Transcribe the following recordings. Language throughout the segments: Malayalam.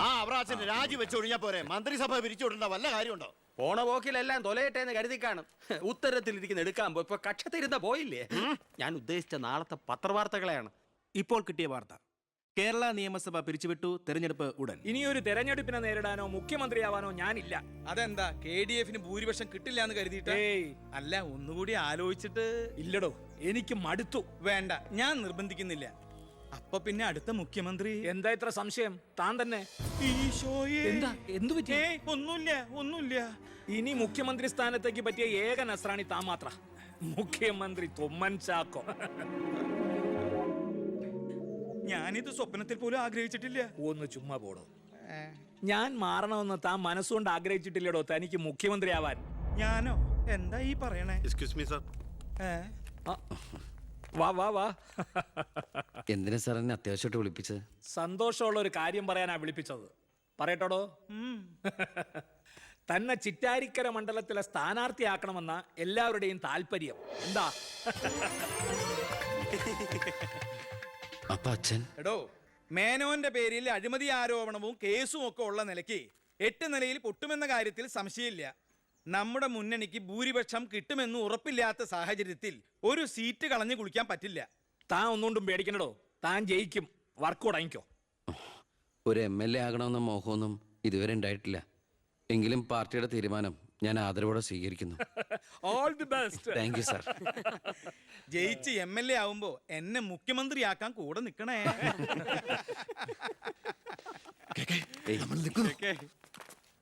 ആ അവറാച്ചന്റെ രാജി വെച്ചൊഴിഞ്ഞാ പോരെ, മന്ത്രിസഭ പിരിച്ചുവിടേണ്ട വല്ല കാര്യമുണ്ടോ? പോണ പോക്കിലെല്ലാം തൊലയട്ടെ എന്ന് കരുതി കാണും. ഉത്തരത്തിലിരിക്കുന്ന എടുക്കാൻ പോയി ഇപ്പൊ കക്ഷത്തിരുന്ന പോയില്ലേ. ഞാൻ ഉദ്ദേശിച്ച നാളത്തെ പത്രവാർത്തകളെയാണ്. ഇപ്പോൾ കിട്ടിയ വാർത്ത, കേരള നിയമസഭ പിരിച്ചുവിട്ടു, തെരഞ്ഞെടുപ്പ് ഉടൻ. ഇനിയൊരു തെരഞ്ഞെടുപ്പിനെ നേരിടാനോ മുഖ്യമന്ത്രിയാവാനോ ഞാനില്ല. അതെന്താ KDF-ന് ഭൂരിപക്ഷം കിട്ടില്ല എന്ന് കരുതിയിട്ട്? അല്ല, ഒന്നുകൂടി ആലോചിച്ചിട്ട്. ഇല്ലടോ, എനിക്ക് മടുത്തു. വേണ്ട, ഞാൻ നിർബന്ധിക്കുന്നില്ല. അപ്പൊ പിന്നെ അടുത്ത മുഖ്യമന്ത്രി എന്താ ഇത്ര സംശയം? താൻ തന്നെ. ഈശോയേ. എന്താ, എന്തു പറ്റി? ഒന്നുമില്ല. ഇനി മുഖ്യമന്ത്രി സ്ഥാനത്തേക്ക് പറ്റിയ ഏക നസ്രാണി താൻ മാത്ര. മുഖ്യമന്ത്രി തൊമ്മൻ ചാക്കോ. ഞാനിത് സ്വപ്നത്തിൽ പോലും ആഗ്രഹിച്ചിട്ടില്ല. ഒന്ന് ചുമ്മാ പോടോ. ഞാൻ മാറണമെന്ന് താൻ മനസ്സുകൊണ്ട് ആഗ്രഹിച്ചിട്ടില്ലടോ തനിക്ക് മുഖ്യമന്ത്രി ആവാൻ. ഞാനോ? എന്താ ഈ പറയണേ? Excuse me sir. വാ വാ വാ. എന്തിനാ സാർ എന്നെ അത്യാവശ്യമായിട്ട് വിളിപ്പിച്ചത്? സന്തോഷമുള്ള ഒരു കാര്യം പറയാനാ വിളിപ്പിച്ചത്. പറയട്ടോടോ. തന്നെ ചിറ്റാരിക്കര മണ്ഡലത്തിലെ സ്ഥാനാർത്ഥിയാക്കണമെന്ന എല്ലാവരുടെയും താല്പര്യം. എന്താ? അപ്പൊ അച്ഛൻ? എടോ, മേനോന്റെ പേരിൽ അഴിമതി ആരോപണവും കേസും ഒക്കെ ഉള്ള നിലയ്ക്ക് 8 നിലയിൽ പൊട്ടുമെന്ന കാര്യത്തിൽ സംശയമില്ല. നമ്മുടെ മുന്നണിക്ക് ഭൂരിപക്ഷം കിട്ടുമെന്ന് ഉറപ്പില്ലാത്ത സാഹചര്യത്തിൽ ഒരു സീറ്റ് കളഞ്ഞു കുളിക്കാൻ പറ്റില്ല. താൻ ഒന്നുകൊണ്ടും പേടിക്കണടോ, താൻ ജയിക്കും. വർക്ക് ഉടങ്ങിക്കോ. ഒരു MLA ആകണമെന്ന മോഹമൊന്നും ഇതുവരെ ഉണ്ടായിട്ടില്ല. എങ്കിലും പാർട്ടിയുടെ തീരുമാനം ഞാൻ ആദരവോടെ സ്വീകരിക്കുന്നു. All the best. Thank you sir. ജയിച്ച് MLA ആവുമ്പോ എന്നെ മുഖ്യമന്ത്രിയാക്കാൻ കൂടെ നിൽക്കണേ.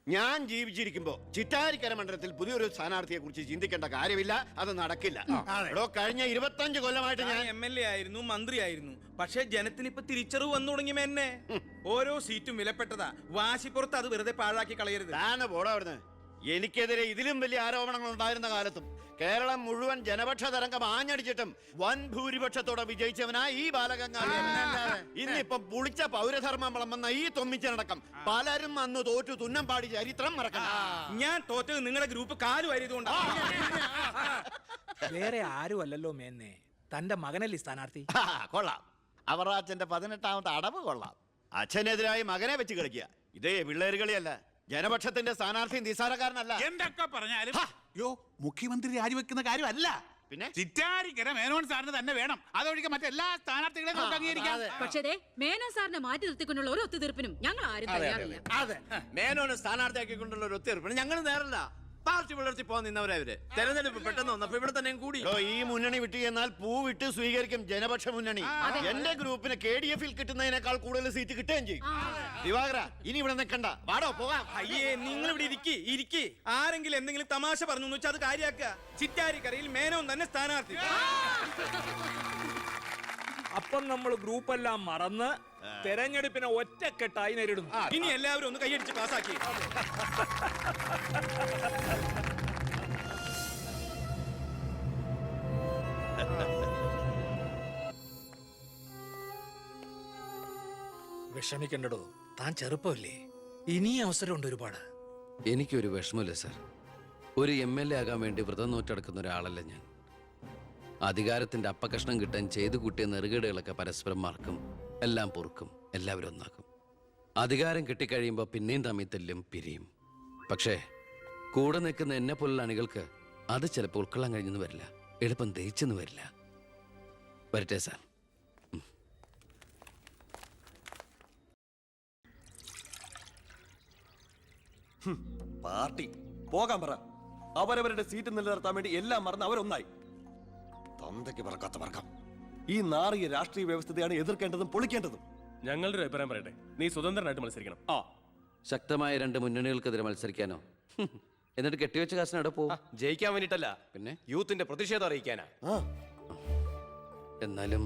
ഞാൻ ജീവിച്ചിരിക്കുമ്പോ ചിറ്റാരിക്കര മണ്ഡലത്തിൽ പുതിയൊരു സ്ഥാനാർത്ഥിയെ കുറിച്ച് ചിന്തിക്കേണ്ട കാര്യമില്ല, അത് നടക്കില്ല. കഴിഞ്ഞ 25 കൊല്ലമായിട്ട് ഞാൻ MLA ആയിരുന്നു, മന്ത്രിയായിരുന്നു. പക്ഷെ ജനത്തിന് ഇപ്പൊ തിരിച്ചറിവ് വന്നു തുടങ്ങി. എന്നെ ഓരോ സീറ്റും വിലപ്പെട്ടതാ. വാശിപ്പുറത്ത് അത് വെറുതെ പാഴാക്കി കളയരുത്. താനെ പോടാ അവിടുന്ന്. എനിക്കെതിരെ ഇതിലും വലിയ ആരോപണങ്ങൾ ഉണ്ടായിരുന്ന കാലത്തും കേരളം മുഴുവൻ ജനപക്ഷ തരംഗം ആഞ്ഞടിച്ചിട്ടും വൻ ഭൂരിപക്ഷത്തോടെ വിജയിച്ചവനാ ഈ ബാലഗംഗാധരൻ. ഇന്നിപ്പം പുളിച്ച പൗരധർമ്മം വിളമ്പുന്ന ഈ തൊമ്മിച്ചനടക്കം പലരും അന്ന് തോറ്റു തുന്നം പാടി ചരിത്രം മറക്കണം. ഞാൻ തോറ്റത് നിങ്ങളുടെ ഗ്രൂപ്പ് കാലു വാരിയതുകൊണ്ടാ. വേറെ ആരും അല്ലല്ലോ മേന്നെ, തന്റെ മകനല്ലേ സ്ഥാനാർത്ഥി. കൊള്ളാം, അവറാച്ചന്റെ 18ാമത്തെ അടവ് കൊള്ളാം. അച്ഛനെതിരായി മകനെ വെച്ച് കളിക്കുക. ഇതേ പിള്ളേര് കളിയല്ല. ജനപക്ഷത്തിന്റെ സ്ഥാനാർത്ഥി നിസ്സാരക്കാരനല്ല. എന്തൊക്കെ പറഞ്ഞാലും മുഖ്യമന്ത്രി രാജിവെക്കുന്ന കാര്യമല്ല. പിന്നെ ചിറ്റാരിക്കര മേനോൻ സാറിന് തന്നെ വേണം. അതൊഴികെ മറ്റെല്ലാ സ്ഥാനാർത്ഥികളെയും നമുക്ക് അംഗീകരിക്കാം. പക്ഷേ മേനോൻ സാറിനെ മാറ്റി നിർത്തിക്കൊണ്ടുള്ള ഒരു ഒത്തുതീർപ്പിനും ഞങ്ങൾ ആരും തയ്യാറില്ല. അതെ, മേനോനെ സ്ഥാനാർത്ഥിയാക്കിക്കൊണ്ടുള്ള ഒരു ഒത്തുതീർപ്പിന് ഞങ്ങൾ നേരല്ല. പാർട്ടി വളർത്തി പോകാൻ നിന്നവരവര്. തെരഞ്ഞെടുപ്പ് പെട്ടെന്ന് വന്നപ്പോ ഇവിടെ തന്നെ കൂടി. ഈ മുന്നണി വിട്ട് എന്നാൽ പൂ വിട്ട് സ്വീകരിക്കും ജനപക്ഷ മുന്നണി. എന്റെ ഗ്രൂപ്പിന് KDF-ൽ കിട്ടുന്നതിനേക്കാൾ കൂടുതൽ സീറ്റ് കിട്ടുകയും ചെയ്യും. ദിവാകര, ഇനി ഇവിടെ നിൽക്കണ്ട, വാടോ പോകാം. അയ്യേ, നിങ്ങൾ ഇവിടെ ഇരിക്കി. ആരെങ്കിലും എന്തെങ്കിലും തമാശ പറഞ്ഞു വെച്ചാൽ അത് കാര്യാക്കുക. ചിറ്റാരിക്കരയിൽ മേനോൻ തന്നെ സ്ഥാനാർത്ഥി. അപ്പം നമ്മൾ ഗ്രൂപ്പെല്ലാം മറന്ന് തെരഞ്ഞെടുപ്പിനെ ഒറ്റക്കെട്ടായി നേരിടുന്നു. ഇനി എല്ലാവരും ഒന്ന് കൈയടിച്ച് പാസാക്കി. വിഷമിക്കണ്ടോ, താൻ ചെറുപ്പമല്ലേ, ഇനി അവസരമുണ്ട് ഒരുപാട്. എനിക്കൊരു വിഷമമില്ല സാർ. ഒരു MLA ആകാൻ വേണ്ടി വ്രതം നോറ്റെടുക്കുന്ന ഒരാളല്ല ഞാൻ. അധികാരത്തിന്റെ അപ്പകഷ്ണം കിട്ടാൻ ചെയ്തു കൂട്ടിയ നെറുകേടുകളൊക്കെ പരസ്പരം മറക്കും, എല്ലാം പൊറുക്കും, എല്ലാവരും ഒന്നാക്കും. അധികാരം കിട്ടിക്കഴിയുമ്പോൾ പിന്നെയും തമ്മിൽ തല്ലും, പിരിയും. പക്ഷേ കൂടെ നിൽക്കുന്ന എന്നെ പോലുള്ള അണികൾക്ക് അത് ചിലപ്പോൾ ഉൾക്കൊള്ളാൻ കഴിഞ്ഞെന്ന് വരില്ല, എളുപ്പം ദഹിച്ചെന്ന് വരില്ല. വരട്ടെ സാർ. പാർട്ടി പോകാൻ പറ. അവരവരുടെ സീറ്റ് നിലനിർത്താൻ വേണ്ടി എല്ലാം മറന്ന് അവരൊന്നായി. തന്തയ്ക്ക് പറക്കാത്ത വർഗം. ഈ നാറിയ രാഷ്ട്രീയ വ്യവസ്ഥയാണ് എതിർക്കേണ്ടതും പൊളിക്കേണ്ടതും. ഞങ്ങളുടെ ഒരു അഭിപ്രായം പറയട്ടെ, നീ സ്വതന്ത്രനായിട്ട് മത്സരിക്കണം. ശക്തമായ 2 മുന്നണികൾക്കെതിരെ മത്സരിക്കാനോ? എന്നിട്ട് കെട്ടിവെച്ച കാശിന് എവിടെ പോവും? ജയിക്കാൻ വേണ്ടിട്ടല്ല, പിന്നെ യൂത്തിന്റെ പ്രതിഷേധം അറിയിക്കാനാ. എന്നാലും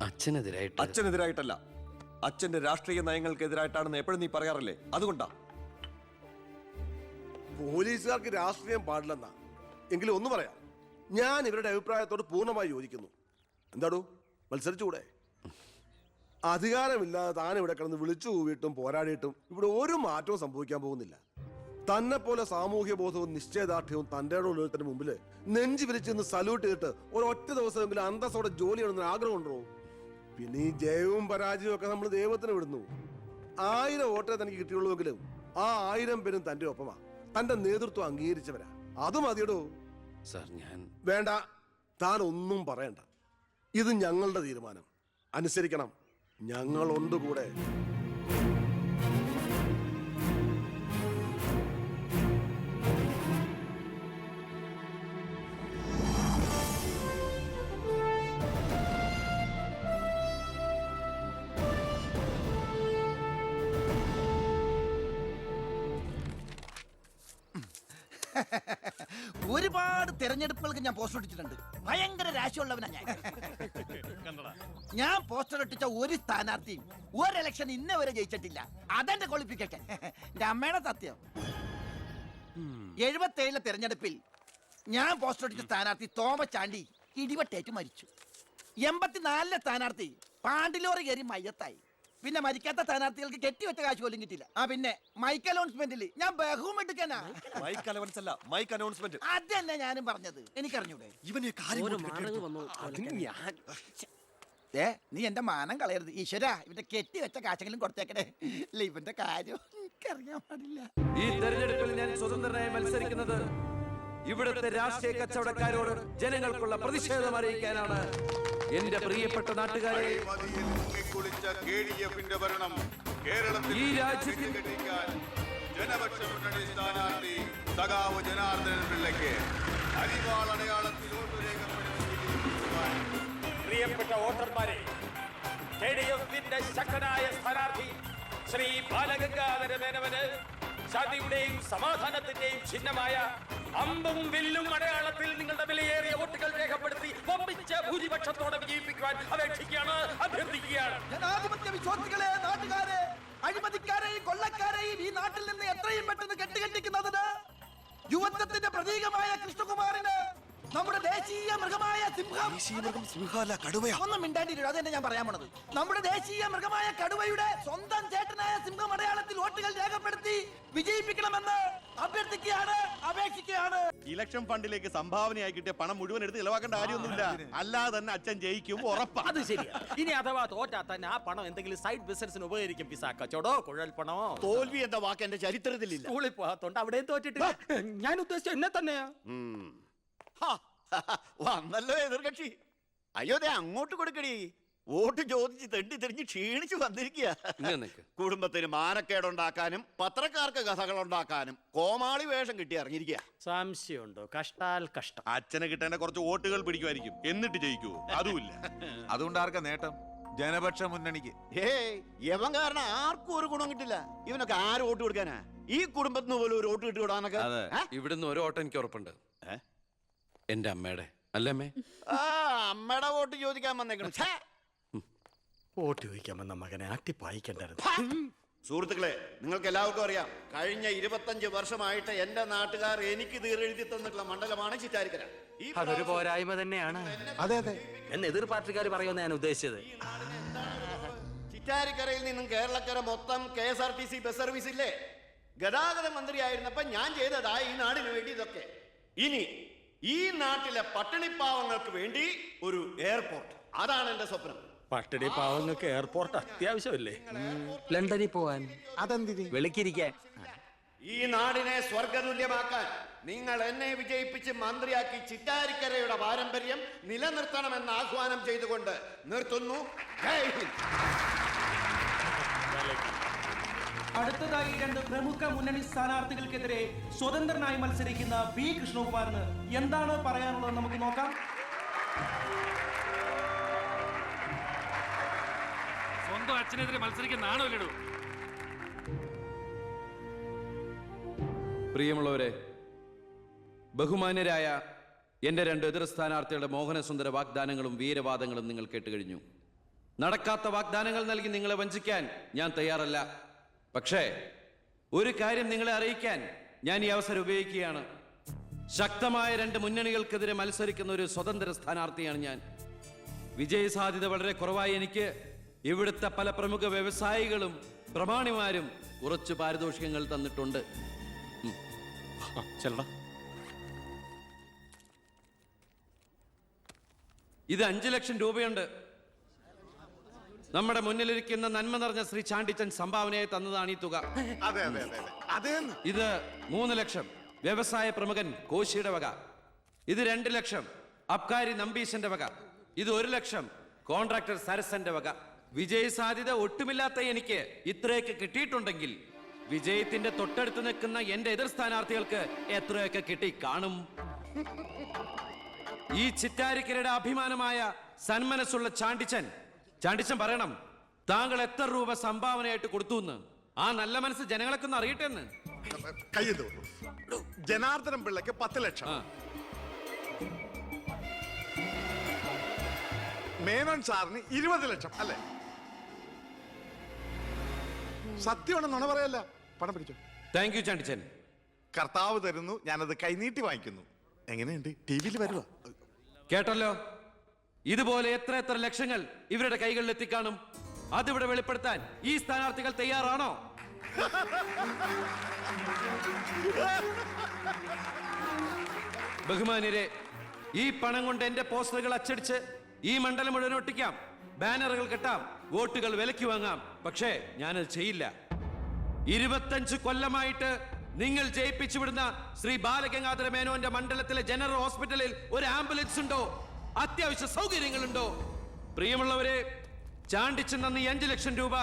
അച്ഛനെതിരായിട്ടല്ല, അച്ഛന്റെ രാഷ്ട്രീയ നയങ്ങൾക്കെതിരായിട്ടാണെന്ന് എപ്പോഴും നീ പറയാറില്ലേ? അതുകൊണ്ടാ. പോലീസുകാർക്ക് രാഷ്ട്രീയം പാടില്ലെന്നാ. എങ്കിലും ഒന്ന് പറയാം, ഞാൻ ഇവരുടെ അഭിപ്രായത്തോട് പൂർണ്ണമായി യോജിക്കുന്നു. എന്താടോ, മത്സരിച്ചുകൂടെ? അധികാരമില്ലാതെ താൻ ഇവിടെ കിടന്ന് വിളിച്ചു കൂവിയിട്ടും പോരാടിയിട്ടും ഇവിടെ ഒരു മാറ്റവും സംഭവിക്കാൻ പോകുന്നില്ല. തന്നെ പോലെ സാമൂഹ്യ ബോധവും നിശ്ചയദാർഢ്യവും തൻ്റെ ഉള്ളതിന് മുമ്പിൽ നെഞ്ചു വിരിച്ചെന്ന് സല്യൂട്ട് ചെയ്തിട്ട് ഒരൊറ്റ ദിവസമെങ്കിലും അന്തസ്സോടെ ജോലി ചെയ്യണമെന്ന് ആഗ്രഹം ഉണ്ടോ? പിന്നെ ഈ ജയവും പരാജയവും ഒക്കെ നമ്മൾ ദൈവത്തിന് വിടുന്നു. 1000 വോട്ടേ തനിക്ക് കിട്ടിയുള്ളൂവെങ്കിലും ആ 1000 പേരും തന്റെ ഒപ്പമാ. തന്റെ നേതൃത്വം അംഗീകരിച്ചവരാ. അത് മതിയടോ. സാർ ഞാൻ വേണ്ട, താൻ ഒന്നും പറയണ്ട. ഇത് ഞങ്ങളുടെ തീരുമാനം. അനുസരിക്കണം. ഞങ്ങളുണ്ട് കൂടെ. ഒരുപാട് തെരഞ്ഞെടുപ്പുകൾക്ക് ഞാൻ പോസ്റ്റർ ഒട്ടിച്ചിട്ടുണ്ട്. ഭയങ്കര രാശിയുള്ളവനാ ഞാൻ. ഞാൻ പോസ്റ്റർ ഒട്ടിച്ച ഒരു സ്ഥാനാർത്ഥിയും ഒരു ഇലക്ഷൻ ഇന്നേ വരെ ജയിച്ചിട്ടില്ല. അതെന്റെ ക്വാളിഫിക്കേഷൻ. എന്റെ അമ്മയുടെ സത്യം. 77 തെരഞ്ഞെടുപ്പിൽ ഞാൻ പോസ്റ്റർ ഒട്ടിച്ച സ്ഥാനാർത്ഥി തോമസ് ചാണ്ടി ഇടിവെട്ടേറ്റ് മരിച്ചു. 84 സ്ഥാനാർത്ഥി പാണ്ടിലോറി കയറി മയ്യത്തായി. പിന്നെ മരിക്കാത്ത സ്ഥാനാർത്ഥികൾക്ക് കെട്ടിവെച്ച കാശ് പോലും കിട്ടില്ല. പിന്നെ മൈക്ക് അനൗൺസ്മെന്റിൽ ഞാൻ ബഹുമെടുക്കാനാ. മൈക്ക് അലവൻസ് അല്ല, മൈക്ക് അനൗൺസ്മെന്റ്. അതന്നെ ഞാനും പറഞ്ഞത്. എനിക്കറിഞ്ഞൂടെ? ഇവനെ നീ എന്റെ മാനം കളയരുത് ഈശ്വര. ഇവന്റെ കെട്ടിവെച്ച കാശെങ്കിലും കൊടുത്തേക്കണേ. ഇല്ല, ഇവന്റെ കാര്യം എനിക്കറിയാൻ പാടില്ല. ഈ തെരഞ്ഞെടുപ്പിൽ ഞാൻ സ്വതന്ത്രനായി മത്സരിക്കുന്നത് ഇവിടുത്തെ രാഷ്ട്രീയ കച്ചവടക്കാരോട് ജനങ്ങൾക്കുള്ള പ്രതിഷേധം അറിയിക്കാനാണ്. എന്റെ പ്രിയപ്പെട്ട നാട്ടുകാരെ, ഈ രാജ്യത്തിൽ ജനപക്ഷ മുന്നണി സ്ഥാനാർത്ഥി സഖാവ് ജനാർദ്ദനൻ പിള്ളയ്ക്ക് അരിവാളടയാളത്തിൽ വോട്ട് രേഖപ്പെടുത്തി. പ്രിയപ്പെട്ട വോട്ടർമാരെ, KDF-ന്റെ ശക്തനായ സ്ഥാനാർത്ഥി ശ്രീ ബാലഗംഗാധര മേനോന് ശാന്തിയുടെയും സമാധാനത്തിന്റെയും ചിഹ്നമായ അമ്പും വില്ലും അടയാളത്തിൽ നിങ്ങളുടെ വിലയേറിയ വോട്ടുകൾ രേഖപ്പെടുത്തി വമ്പിച്ച ഭൂരിപക്ഷത്തോടെ വിജയിപ്പിക്കുവാൻ അപേക്ഷിക്കുകയാണ്, അഭ്യർത്ഥിക്കുകയാണ്. ജനാധിപത്യ വിശ്വാസികളെ, നാട്ടുകാരെ, അഴിമതിക്കാരെയും കൊള്ളക്കാരെയും ഈ നാട്ടിൽ നിന്ന് എത്രയും പെട്ടെന്ന് കെട്ടുകെട്ടിക്കുന്നതിന് യുവത്വത്തിന്റെ പ്രതീകമായ കൃഷ്ണകുമാറിന് നമ്മുടെ ദേശീയ മൃഗമായ ഒന്നും മിണ്ടാണ്ടിരിക്കും. അതെന്നെ ഞാൻ പറയാൻ പോണത്. നമ്മുടെ ദേശീയ മൃഗമായ കടുവയുടെ സ്വന്തം ചേട്ടനായ സിംഹം അടയാളത്തിൽ വോട്ടുകൾ രേഖപ്പെടുത്തി വിജയിപ്പിക്കണമെന്ന് അഭ്യർത്ഥിക്കുകയാണ്, അപേക്ഷിക്കുകയാണ്. ഇലക്ഷൻ ഫണ്ടിലേക്ക് സംഭാവനയായി കിട്ടിയ പണം മുഴുവൻ എടുത്ത് ഇളവാക്കേണ്ട കാര്യമൊന്നുമില്ല. അല്ലാതെ തന്നെ അച്ഛൻ ജയിക്കും, ഉറപ്പാ. അത് ശരിയാ. ഇനി അഥവാ തോറ്റാ തന്നെ ആ പണം എന്തെങ്കിലും സൈഡ് ബിസിനസിന് ഉപകരിക്കും. പിസാ കച്ചവടോ കുഴൽപ്പണമോ. തോൽവി എന്ന വാക്ക് എന്റെ ചരിത്രത്തിലില്ല. സ്കൂളിൽ പോകാത്തോണ്ട് അവിടെയും തോറ്റിട്ടില്ല. ഞാൻ ഉദ്ദേശിച്ച എന്നെ തന്നെയാ. വന്നല്ലോ എതിർകക്ഷി. അയ്യോ, ദേ അങ്ങോട്ട് കൊടുക്കടി. വോട്ട് ചോദിച്ച് തെണ്ടി തെരിഞ്ഞ് ക്ഷീണിച്ചു വന്നിരിക്കുക. കുടുംബത്തിന് മാനക്കേടുണ്ടാക്കാനും പത്രക്കാർക്ക് കഥകൾ ഉണ്ടാക്കാനും കോമാളി വേഷം കിട്ടി ഇറങ്ങിയിരിക്കുക. സംശയമുണ്ടോ? കഷ്ടാൽ കഷ്ടം. അച്ഛന് കിട്ടേണ്ട കുറച്ച് വോട്ടുകൾ പിടിക്കുമായിരിക്കും, എന്നിട്ട് ജയിക്കുവോ? അതുമില്ല. അതുകൊണ്ട് ആർക്കാ നേട്ടം? ജനപക്ഷ മുന്നണിക്ക്. യവൻ കാരണം ആർക്കും ഒരു ഗുണം കിട്ടില്ല. ഇവനൊക്കെ ആര് വോട്ട് കൊടുക്കാനാ? ഈ കുടുംബത്തിന് പോലും ഒരു വോട്ട് കിട്ടിവിടാന്നൊക്കെ. ഇവിടുന്ന് ഒരു ഓട്ടം എനിക്ക് ഉറപ്പുണ്ട്. എന്റെ അമ്മയുടെ അല്ലേ അമ്മേ? അമ്മയുടെ വോട്ട് ചോദിക്കാൻ വന്നേക്കണം. വോട്ട് ചോദിക്കാൻ വന്ന മകനെ അട്ടിപ്പായിക്കണ്ടായിരുന്നു. സുഹൃത്തുക്കളെ, നിങ്ങൾക്ക് എല്ലാവർക്കും അറിയാം, കഴിഞ്ഞ 25 വർഷമായിട്ട് എന്റെ നാട്ടുകാർ എനിക്ക് തീരെഴുതി തന്നിട്ടുള്ള മണ്ഡലമാണ് ചിറ്റാരിക്കര. അതൊരു പോരായ്മ തന്നെയാണ്. അതെ അതെ, എന്ന് എതിർ പാർട്ടിക്കാർ പറയുമെന്ന് ഞാൻ ഉദ്ദേശിച്ചത്. ചിറ്റാരിക്കരയിൽ നിന്നും കേരളക്കര മൊത്തം KSRTC ബസ് സർവീസ് ഇല്ലേ? ഗതാഗത മന്ത്രിയായിരുന്നപ്പോ ഞാൻ ചെയ്തതാ ഈ നാടിന് വേണ്ടി ഇതൊക്കെ. ഇനി ഈ നാട്ടിലെ പട്ടിണിപ്പാവങ്ങൾക്ക് വേണ്ടി ഒരു എയർപോർട്ട്, അതാണ് എന്റെ സ്വപ്നം. പട്ടിണി പാവങ്ങൾക്ക് എയർപോർട്ട് അത്യാവശ്യമല്ലേ? ലണ്ടനിൽ പോവാൻ, അതെന്തിന്? വെളുക്കിരിക്കാൻ. ഈ നാടിനെ സ്വർഗതുല്യമാക്കാൻ നിങ്ങൾ എന്നെ വിജയിപ്പിച്ച് മന്ത്രിയാക്കി ചിറ്റാരിക്കരയുടെ പാരമ്പര്യം നിലനിർത്തണമെന്ന് ആഹ്വാനം ചെയ്തുകൊണ്ട് നിർത്തുന്നു. ജയ് ഹിന്ദ്. അടുത്തതായി 2 പ്രമുഖ മുന്നണി സ്ഥാനാർത്ഥികൾക്കെതിരെ സ്വതന്ത്രനായി മത്സരിക്കുന്ന ബി കൃഷ്ണകുമാറിന് എന്താണ് പറയാനുള്ളത് നമുക്ക് നോക്കാം. സ്വന്തം അച്ഛനെതിരെ മത്സരിക്കുന്നതാണോ ഇല്ലടോ? പ്രിയമുള്ളവരെ, ബഹുമാന്യരായ എന്റെ 2 എതിർ സ്ഥാനാർത്ഥികളുടെ മോഹനസുന്ദര വാഗ്ദാനങ്ങളും വീരവാദങ്ങളും നിങ്ങൾ കേട്ടുകഴിഞ്ഞു. നടക്കാത്ത വാഗ്ദാനങ്ങൾ നൽകി നിങ്ങളെ വഞ്ചിക്കാൻ ഞാൻ തയ്യാറല്ല. പക്ഷേ ഒരു കാര്യം നിങ്ങളെ അറിയിക്കാൻ ഞാൻ ഈ അവസരം ഉപയോഗിക്കുകയാണ്. ശക്തമായ 2 മുന്നണികൾക്കെതിരെ മത്സരിക്കുന്ന ഒരു സ്വതന്ത്ര സ്ഥാനാർത്ഥിയാണ് ഞാൻ. വിജയ സാധ്യത വളരെ കുറവായി എനിക്ക് ഇവിടുത്തെ പല പ്രമുഖ വ്യവസായികളും പ്രമാണിമാരും കുറച്ച് പാരിതോഷികങ്ങൾ തന്നിട്ടുണ്ട്. ഇത് 5 ലക്ഷം രൂപയുണ്ട്. നമ്മുടെ മുന്നിലിരിക്കുന്ന നന്മ നിറഞ്ഞ ശ്രീ ചാണ്ടിച്ചൻ സംഭാവനയായി തന്നതാണ് ഈ തുക. അതെ അതെ അതെ അതെ ഇത് 3 ലക്ഷം വ്യവസായ പ്രമുഖൻ കോശിയുടെ വക. ഇത് 2 ലക്ഷം അബ്കാരി നമ്പീശന്റെ വക. ഇത് 1 ലക്ഷം കോൺട്രാക്ടർ സരസന്റെ വക. വിജയ സാധ്യത ഒട്ടുമില്ലാത്ത എനിക്ക് ഇത്രയൊക്കെ കിട്ടിയിട്ടുണ്ടെങ്കിൽ വിജയത്തിന്റെ തൊട്ടടുത്ത് നിൽക്കുന്ന എന്റെ എതിർ സ്ഥാനാർത്ഥികൾക്ക് എത്രയൊക്കെ കിട്ടി കാണും. ഈ ചിറ്റാരിക്കരയുടെ അഭിമാനമായ സന്മനസ്സുള്ള ചാണ്ടിച്ചൻ പറയണം, താങ്കൾ എത്ര രൂപ സംഭാവനയായിട്ട് കൊടുത്തു എന്ന്. ആ നല്ല മനസ്സ് ജനങ്ങളൊക്കെ ഒന്ന് അറിയട്ടെ എന്ന്. കയ്യിൽ ജനാർദ്ദനം പിള്ളയ്ക്ക് 10 ലക്ഷം, മേനോൻ സാറിന് 20 ലക്ഷം അല്ലേ? സത്യമാണ്, നുണ പറയല്ല. പണം പിടിച്ചു. Thank you Chandichan. കർത്താവ് തരുന്നു, ഞാനത് കൈനീട്ടി വാങ്ങിക്കുന്നു. എങ്ങനെയുണ്ട്? ടി വിയിൽ വരുക. കേട്ടല്ലോ, ഇതുപോലെ എത്ര ലക്ഷങ്ങൾ ഇവരുടെ കൈകളിൽ എത്തിക്കാണും. അതിവിടെ വെളിപ്പെടുത്താൻ ഈ സ്ഥാനാർത്ഥികൾ തയ്യാറാണോ? ബഹുമാന്യരെ, ഈ പണം കൊണ്ട് എന്റെ പോസ്റ്ററുകൾ അച്ചടിച്ച് ഈ മണ്ഡലം മുഴുവൻ ഒട്ടിക്കാം, ബാനറുകൾ കെട്ടാം, വോട്ടുകൾ വിലയ്ക്ക് വാങ്ങാം. പക്ഷേ ഞാനത് ചെയ്യില്ല. 25 കൊല്ലമായിട്ട് നിങ്ങൾ ജയിപ്പിച്ചു വിടുന്ന ശ്രീ ബാലഗംഗാധര മേനോന്റെ മണ്ഡലത്തിലെ ജനറൽ ഹോസ്പിറ്റലിൽ ഒരു ആംബുലൻസ് ഉണ്ടോ? അത്യാവശ്യ സൗകര്യങ്ങളുണ്ടോ? പ്രിയമുള്ളവരെ, ചാണ്ടിച്ചൻ നന്ദി 5 ലക്ഷം രൂപ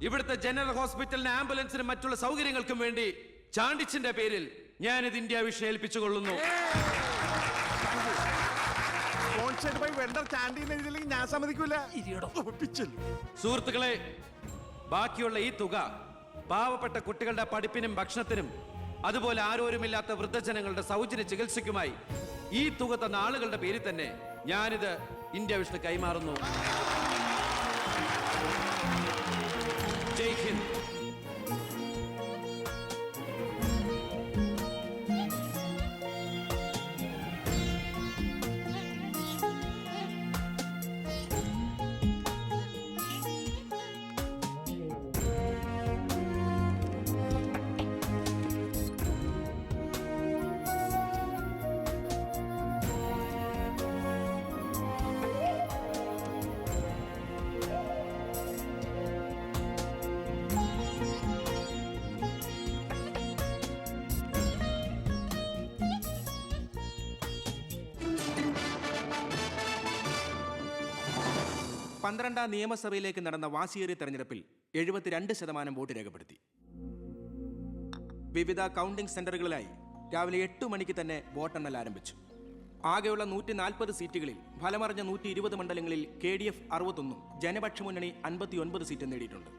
ഇവിടുത്തെ ജനറൽ ഹോസ്പിറ്റലിന് ആംബുലൻസിനും മറ്റുള്ള സൗകര്യങ്ങൾക്കും വേണ്ടി ചാണ്ടിച്ചന്റെ പേരിൽ ഞാനിത് ഇന്ത്യ വിഷയം ഏൽപ്പിച്ചുകൊള്ളുന്നു. ഞാൻ സമ്മതിക്കൂല. സുഹൃത്തുക്കളെ, ബാക്കിയുള്ള ഈ തുക പാവപ്പെട്ട കുട്ടികളുടെ പഠിപ്പിനും ഭക്ഷണത്തിനും അതുപോലെ ആരോരുമില്ലാത്ത വൃദ്ധജനങ്ങളുടെ സൗജന്യ ചികിത്സയ്ക്കുമായി ഈ തുക തന്ന ആളുകളുടെ പേരിൽ തന്നെ ഞാനിത് ഇന്ത്യ വിഷ്ണു കൈമാറുന്നു. ജയ് ഹിന്ദ്. പന്ത്രണ്ടാം നിയമസഭയിലേക്ക് നടന്ന വാശിയേറിയ തെരഞ്ഞെടുപ്പിൽ 72% വോട്ട് രേഖപ്പെടുത്തി. വിവിധ കൗണ്ടിംഗ് സെന്ററുകളിലായി രാവിലെ 8 മണിക്ക് തന്നെ വോട്ടെണ്ണൽ ആരംഭിച്ചു. ആകെയുള്ള 140 സീറ്റുകളിൽ ഫലമറിഞ്ഞ 120 മണ്ഡലങ്ങളിൽ KDF 61, ജനപക്ഷ മുന്നണി 59 സീറ്റ് നേടിയിട്ടുണ്ട്.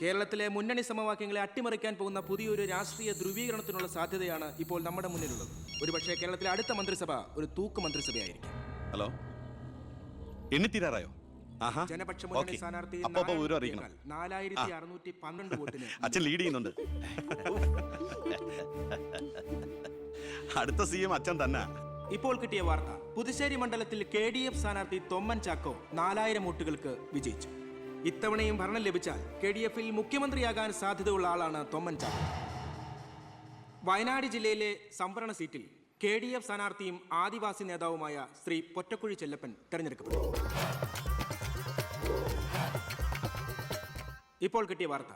കേരളത്തിലെ മുന്നണി സമവാക്യങ്ങളെ അട്ടിമറിക്കാൻ പോകുന്ന പുതിയൊരു രാഷ്ട്രീയ ധ്രുവീകരണത്തിനുള്ള സാധ്യതയാണ് ഇപ്പോൾ നമ്മുടെ മുന്നിലുള്ളത്. ഒരുപക്ഷേ കേരളത്തിലെ അടുത്ത മന്ത്രിസഭ ഒരു തൂക്ക് മന്ത്രിസഭയായിരിക്കും. ഹലോ, എണ്ണിത്തീരാറായോ? ജനപക്ഷ മുന്നണി സ്ഥാനാർത്ഥി 4612 വോട്ടിന് അച്ഛൻ ലീഡ് ചെയ്യുന്നുണ്ട്. അടുത്ത CM അച്ഛൻ തന്നെ. ഇപ്പോൾ കിട്ടിയ വാർത്ത, പുതുശ്ശേരി മണ്ഡലത്തിൽ KDF സ്ഥാനാർത്ഥി തൊമ്മൻ ചാക്കോ 4000 വോട്ടുകൾക്ക് വിജയിച്ചു. ഇത്തവണയും ഭരണം ലഭിച്ചാൽ KDF-ൽ മുഖ്യമന്ത്രിയാകാൻ സാധ്യതയുള്ള ആളാണ് തൊമ്മൻ ചാക്കോ. വയനാട് ജില്ലയിലെ സംവരണ സീറ്റിൽ KDF സ്ഥാനാർത്ഥിയും ആദിവാസി നേതാവുമായ ശ്രീ പൊറ്റക്കുഴി ചെല്ലപ്പൻ തെരഞ്ഞെടുക്കപ്പെട്ടു. ഇപ്പോൾ കിട്ടിയ വാർത്ത,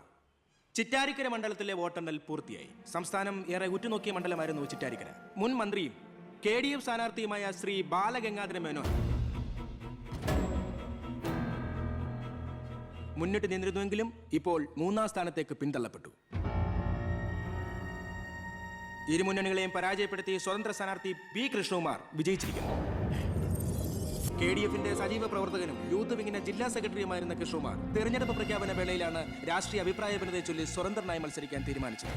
ചിറ്റാരിക്കര മണ്ഡലത്തിലെ വോട്ടെണ്ണൽ പൂർത്തിയായി. സംസ്ഥാനം ഏറെ ഉറ്റുനോക്കിയ മണ്ഡലമായിരുന്നു ചിറ്റാരിക്കര. മുൻ മന്ത്രിയും KDF സ്ഥാനാർത്ഥിയുമായ ശ്രീ ബാലഗംഗാധര മേനോൻ മുന്നിട്ട് നിന്നിരുന്നുവെങ്കിലും ഇപ്പോൾ 3ാം സ്ഥാനത്തേക്ക് പിന്തള്ളപ്പെട്ടു. ഇരു മുന്നണികളെയും പരാജയപ്പെടുത്തി സ്വതന്ത്ര സ്ഥാനാർത്ഥി B കൃഷ്ണകുമാർ വിജയിച്ചിരിക്കുന്നു. KDF-ന്റെ സജീവ പ്രവർത്തകനും യൂത്ത് വിങ്ങിന്റെ ജില്ലാ സെക്രട്ടറിയുമായിരുന്ന കൃഷ്ണകുമാർ തെരഞ്ഞെടുപ്പ് പ്രഖ്യാപന വേളയിലാണ് രാഷ്ട്രീയ അഭിപ്രായ ഭിന്നതയെ ചൊല്ലി സ്വതന്ത്രനായി മത്സരിക്കാൻ തീരുമാനിച്ചത്.